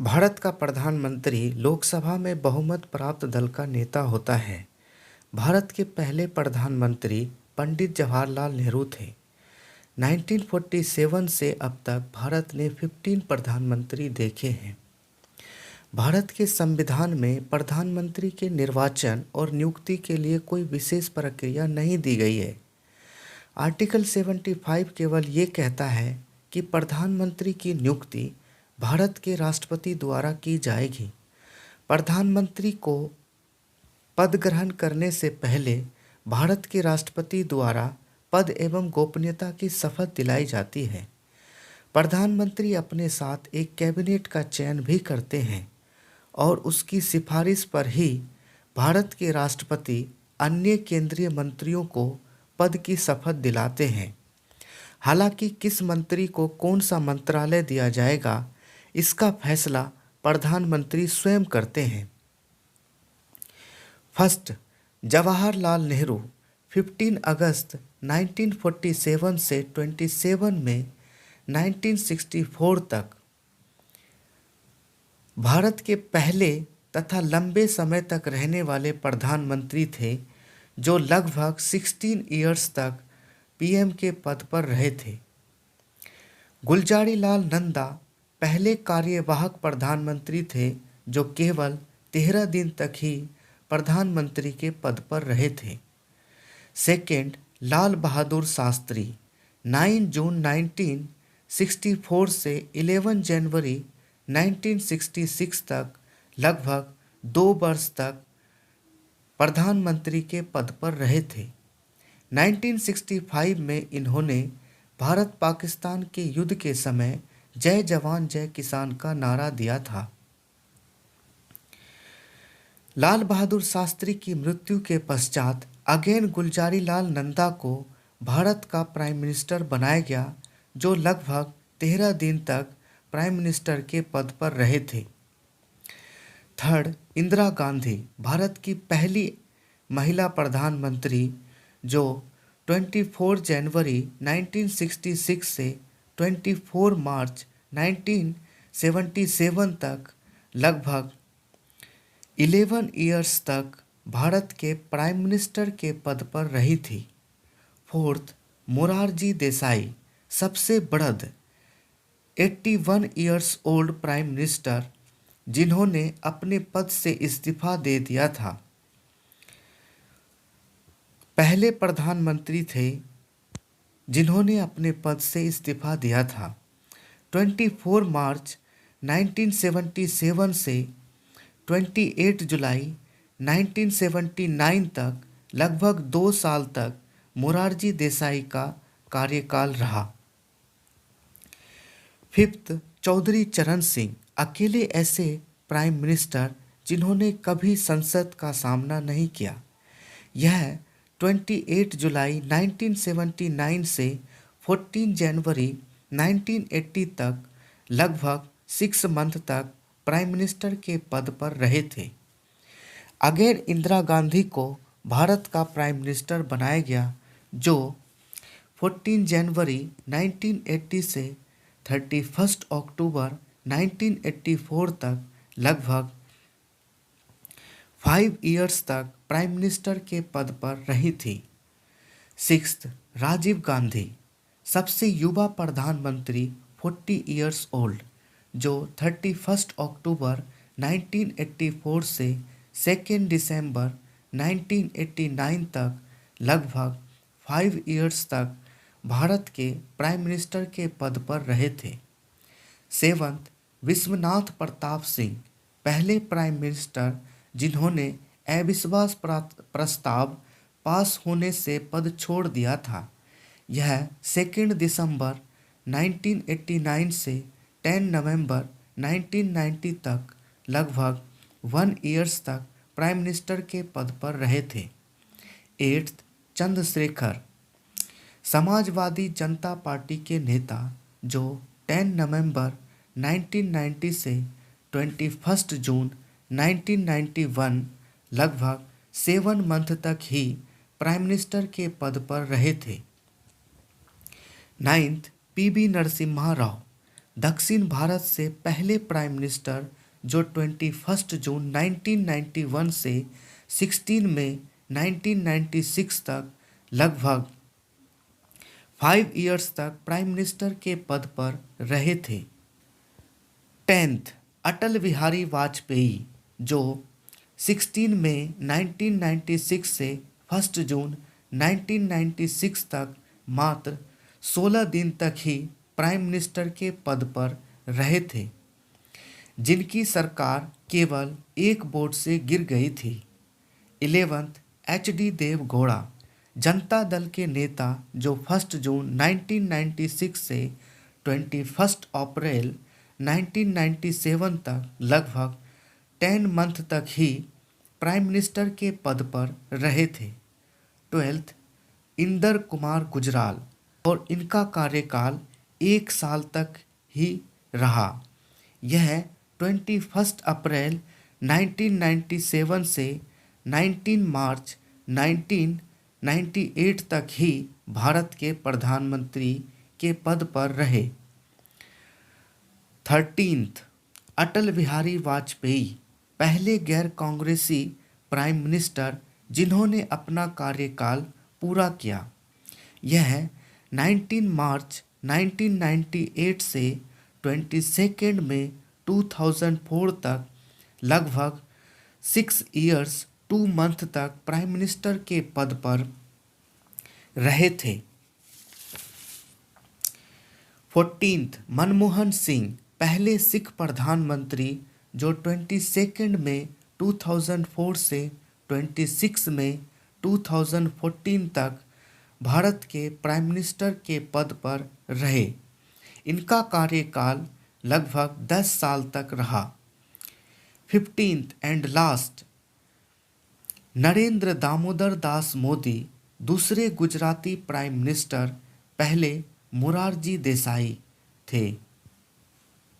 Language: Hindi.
भारत का प्रधानमंत्री लोकसभा में बहुमत प्राप्त दल का नेता होता है। भारत के पहले प्रधानमंत्री पंडित जवाहरलाल नेहरू थे। 1947 से अब तक भारत ने 15 प्रधानमंत्री देखे हैं। भारत के संविधान में प्रधानमंत्री के निर्वाचन और नियुक्ति के लिए कोई विशेष प्रक्रिया नहीं दी गई है। आर्टिकल 75 केवल ये कहता है कि प्रधानमंत्री की नियुक्ति भारत के राष्ट्रपति द्वारा की जाएगी। प्रधानमंत्री को पद ग्रहण करने से पहले भारत के राष्ट्रपति द्वारा पद एवं गोपनीयता की शपथ दिलाई जाती है। प्रधानमंत्री अपने साथ एक कैबिनेट का चयन भी करते हैं और उसकी सिफारिश पर ही भारत के राष्ट्रपति अन्य केंद्रीय मंत्रियों को पद की शपथ दिलाते हैं। हालांकि किस मंत्री को कौन सा मंत्रालय दिया जाएगा, इसका फैसला प्रधानमंत्री स्वयं करते हैं। फर्स्ट, जवाहरलाल नेहरू 15 अगस्त 1947 से 27 मई 1964 तक भारत के पहले तथा लंबे समय तक रहने वाले प्रधानमंत्री थे, जो लगभग 16 इयर्स तक पीएम के पद पर रहे थे। गुलजारीलाल नंदा पहले कार्यवाहक प्रधानमंत्री थे, जो केवल 13 दिन तक ही प्रधानमंत्री के पद पर रहे थे। सेकेंड, लाल बहादुर शास्त्री 9 जून 1964 से 11 जनवरी 1966 तक लगभग 2 वर्ष तक प्रधानमंत्री के पद पर रहे थे। 1965 में इन्होंने भारत पाकिस्तान के युद्ध के समय जय जवान जय किसान का नारा दिया था। लाल बहादुर शास्त्री की मृत्यु के पश्चात अगेन गुलजारीलाल नंदा को भारत का प्राइम मिनिस्टर बनाया गया, जो लगभग 13 दिन तक प्राइम मिनिस्टर के पद पर रहे थे। थर्ड, इंदिरा गांधी भारत की पहली महिला प्रधानमंत्री, जो 24 जनवरी 1966 से 24 मार्च 1977 तक लगभग 11 इयर्स तक भारत के प्राइम मिनिस्टर के पद पर रही थी। फोर्थ, मोरारजी देसाई सबसे बढ़त 81 इयर्स ओल्ड प्राइम मिनिस्टर, जिन्होंने अपने पद से इस्तीफा दे दिया था। पहले प्रधानमंत्री थे जिन्होंने अपने पद से इस्तीफा दिया था। 24 मार्च 1977 से 28 जुलाई 1979 तक लगभग 2 साल तक मोरारजी देसाई का कार्यकाल रहा। फिफ्थ, चौधरी चरण सिंह अकेले ऐसे प्राइम मिनिस्टर जिन्होंने कभी संसद का सामना नहीं किया। यह 28 जुलाई 1979 से 14 जनवरी 1980 तक लगभग 6 मंथ तक प्राइम मिनिस्टर के पद पर रहे थे। अगेन इंदिरा गांधी को भारत का प्राइम मिनिस्टर बनाया गया, जो 14 जनवरी 1980 से 31 अक्टूबर 1984 तक लगभग 5 इयर्स तक प्राइम मिनिस्टर के पद पर रही थी। सिक्स्थ, राजीव गांधी सबसे युवा प्रधानमंत्री 40 इयर्स ओल्ड, जो 31 अक्टूबर 1984 से 2 दिसंबर 1989 तक लगभग 5 इयर्स तक भारत के प्राइम मिनिस्टर के पद पर रहे थे। सेवंथ, विश्वनाथ प्रताप सिंह पहले प्राइम मिनिस्टर, जिन्होंने अविश्वास प्रस्ताव पास होने से पद छोड़ दिया था। यह 2 दिसंबर 1989 से 10 नवंबर 1990 तक लगभग 1 इयर्स तक प्राइम मिनिस्टर के पद पर रहे थे। एट्थ, चंद्रशेखर समाजवादी जनता पार्टी के नेता, जो 10 नवंबर 1990 से 21 जून 1991 लगभग 7 मंथ तक ही प्राइम मिनिस्टर के पद पर रहे थे। नाइन्थ, पीवी नरसिम्हा राव दक्षिण भारत से पहले प्राइम मिनिस्टर जो 21 जून 1991 से 16 मई 1996 तक लगभग 5 इयर्स तक प्राइम मिनिस्टर के पद पर रहे थे। 10th अटल बिहारी वाजपेयी जो 16 मई 1996 से 1 जून 1996 तक मात्र 16 दिन तक ही प्राइम मिनिस्टर के पद पर रहे थे, जिनकी सरकार केवल एक वोट से गिर गई थी। 11th HD देवगौड़ा जनता दल के नेता जो 1 जून 1996 से 21 अप्रैल 1997 तक लगभग 10 मंथ तक ही प्राइम मिनिस्टर के पद पर रहे थे। 12th इंदर कुमार गुजराल और इनका कार्यकाल 1 साल तक ही रहा। यह 21 अप्रैल 1997 से 19 मार्च 1998 तक ही भारत के प्रधानमंत्री के पद पर रहे। 13th अटल बिहारी वाजपेयी पहले गैर कांग्रेसी प्राइम मिनिस्टर जिन्होंने अपना कार्यकाल पूरा किया। यह 19 मार्च 1998 से 22 मई 2004 तक लगभग 6 इयर्स 2 मंथ तक प्राइम मिनिस्टर के पद पर रहे थे। 14th मनमोहन सिंह पहले सिख प्रधानमंत्री जो 22 मई 2004 से 26 मई 2014 तक भारत के प्राइम मिनिस्टर के पद पर रहे। इनका कार्यकाल लगभग 10 साल तक रहा। 15th and last Narendra Damodar Das Modi दूसरे गुजराती प्राइम मिनिस्टर, पहले मोरारजी देसाई थे।